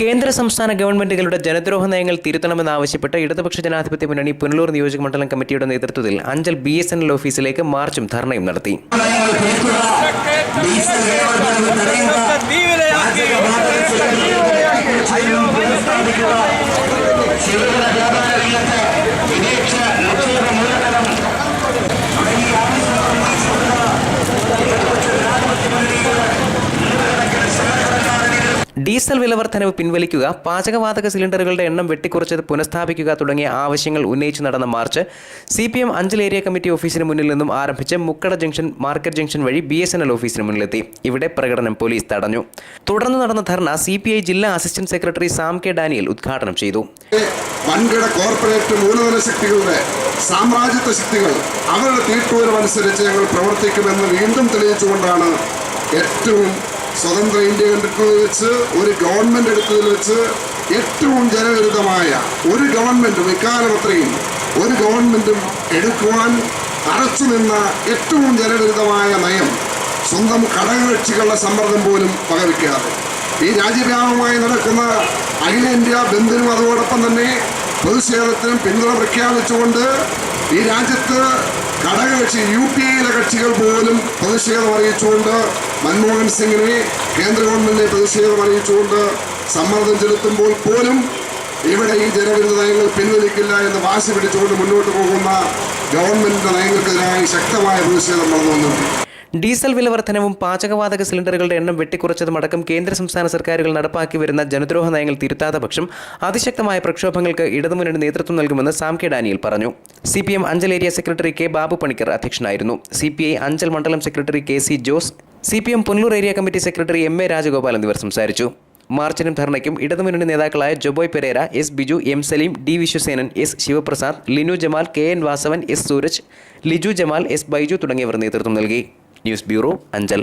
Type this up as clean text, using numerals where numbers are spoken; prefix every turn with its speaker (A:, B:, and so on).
A: കേന്ദ്ര സംസ്ഥാന ഗവൺമെന്റുകളുടെ ജനദ്രോഹ നയങ്ങൾ തിരുത്തണമെന്നാവശ്യപ്പെട്ട് ഇടതുപക്ഷ ജനാധിപത്യ മുന്നണി പുനലൂർ നിയോജക മണ്ഡലം കമ്മിറ്റിയുടെ നേതൃത്വത്തിൽ അഞ്ചൽ BSNL ഓഫീസിലേക്ക് മാർച്ചും ധർണയും നടത്തി. ഡീസൽ വിലവർദ്ധനവ് പിൻവലിക്കുക, പാചകവാതക സിലിണ്ടറുകളുടെ എണ്ണം വെട്ടിക്കുറച്ചത് പുനഃസ്ഥാപിക്കുക തുടങ്ങിയ ആവശ്യങ്ങൾ ഉന്നയിച്ച് നടന്ന March CPM Anchal area committee ഓഫീസിന് മുന്നിൽ നിന്നും ആരംഭിച്ച് മുക്കട ജംഗ്ഷൻ, മാർക്കറ്റ് ജംഗ്ഷൻ വഴി BSNL ഓഫീസിന് മുന്നിലെത്തി. ഇവിടെ പ്രകടനം പോലീസ് തടഞ്ഞു. തുടർന്ന് നടന്ന ധർണ CPI ജില്ലാ assistant secretary Sam K Daniel ഉദ്ഘാടനം ചെയ്തു.
B: വൻകിട കോർപ്പറേറ്റ് മൂലധന ശക്തികളുടെ സാമ്രാജ്യത്വ ശക്തികൾ അവരുടെ തീട്ടൂരമനുസരിച്ച് ഞങ്ങൾ പ്രവർത്തിക്കുമെന്ന് വീണ്ടും തെളിയിച്ചുകൊണ്ടാണ് ഏറ്റവും സ്വതന്ത്ര ഇന്ത്യ കണ്ടിട്ടുള്ളത് വെച്ച് ഒരു ഗവൺമെൻറ് എടുത്തതിൽ വെച്ച് ഏറ്റവും ജനവിരുദ്ധമായ ഒരു ഗവൺമെൻറ്റും ഇക്കാലം അത്രയും ഒരു ഗവൺമെൻറ്റും എടുക്കുവാൻ അറച്ചു നിന്ന ഏറ്റവും ജനവിരുദ്ധമായ നയം സ്വന്തം ഘടകകക്ഷികളുടെ സമ്മർദ്ദം പോലും വകവയ്ക്കാതെ ഈ രാജ്യവ്യാപകമായി നടക്കുന്ന അഖിലേന്ത്യാ ബന്ദിനും അതോടൊപ്പം തന്നെ പ്രതിഷേധത്തിനും പിന്തുണ പ്രഖ്യാപിച്ചുകൊണ്ട് ഈ രാജ്യത്ത് ഘടകകക്ഷി UPAയിലെ കക്ഷികൾ പോലും പ്രതിഷേധം അറിയിച്ചുകൊണ്ട് മൻമോഹൻ സിംഗിനെ കേന്ദ്ര ഗവൺമെന്റിനെ പ്രതിഷേധം അറിയിച്ചുകൊണ്ട് സമ്മർദ്ദം ചെലുത്തുമ്പോൾ പോലും ഇവിടെ ഈ ജനവിരുദ്ധ നയങ്ങൾ പിൻവലിക്കില്ല എന്ന് വാശി പിടിച്ചുകൊണ്ട് മുന്നോട്ട് പോകുന്ന ഗവൺമെന്റിന്റെ നയങ്ങൾക്കെതിരായി ശക്തമായ പ്രതിഷേധം നടന്നു വന്നിട്ടുണ്ട്.
A: ഡീസൽ വിലവർദ്ധനവും പാചകവാതക സിലിണ്ടറുകളുടെ എണ്ണം വെട്ടിക്കുറച്ചതുമടക്കം കേന്ദ്ര സംസ്ഥാന സർക്കാരുകൾ നടപ്പാക്കി വരുന്ന ജനദ്രോഹ നയങ്ങൾ തിരുത്താത്ത പക്ഷം അതിശക്തമായ പ്രക്ഷോഭങ്ങൾക്ക് ഇടതുമുന്നണി നേതൃത്വം നൽകുമെന്ന് സാം കെ ഡാനിയൽ പറഞ്ഞു. CPM Anchal area secretary K Babu Panicker അധ്യക്ഷനായിരുന്നു. CPI അഞ്ചൽ മണ്ഡലം secretary KC Jose, CPM Punalur area committee secretary MA Rajagopal എന്നിവർ സംസാരിച്ചു. മാർച്ചിനും ധർണയ്ക്കും ഇടതുമുന്നണി നേതാക്കളായ Joboy Pereira, S Biju, M Saleem, D Vishwasenan, S Sivaprasad, Linu Jamal, KN Vasavan, S Sooraj, Liju Jamal, S Baiju തുടങ്ങിയവർ നേതൃത്വം നൽകി. News bureau, Anchal.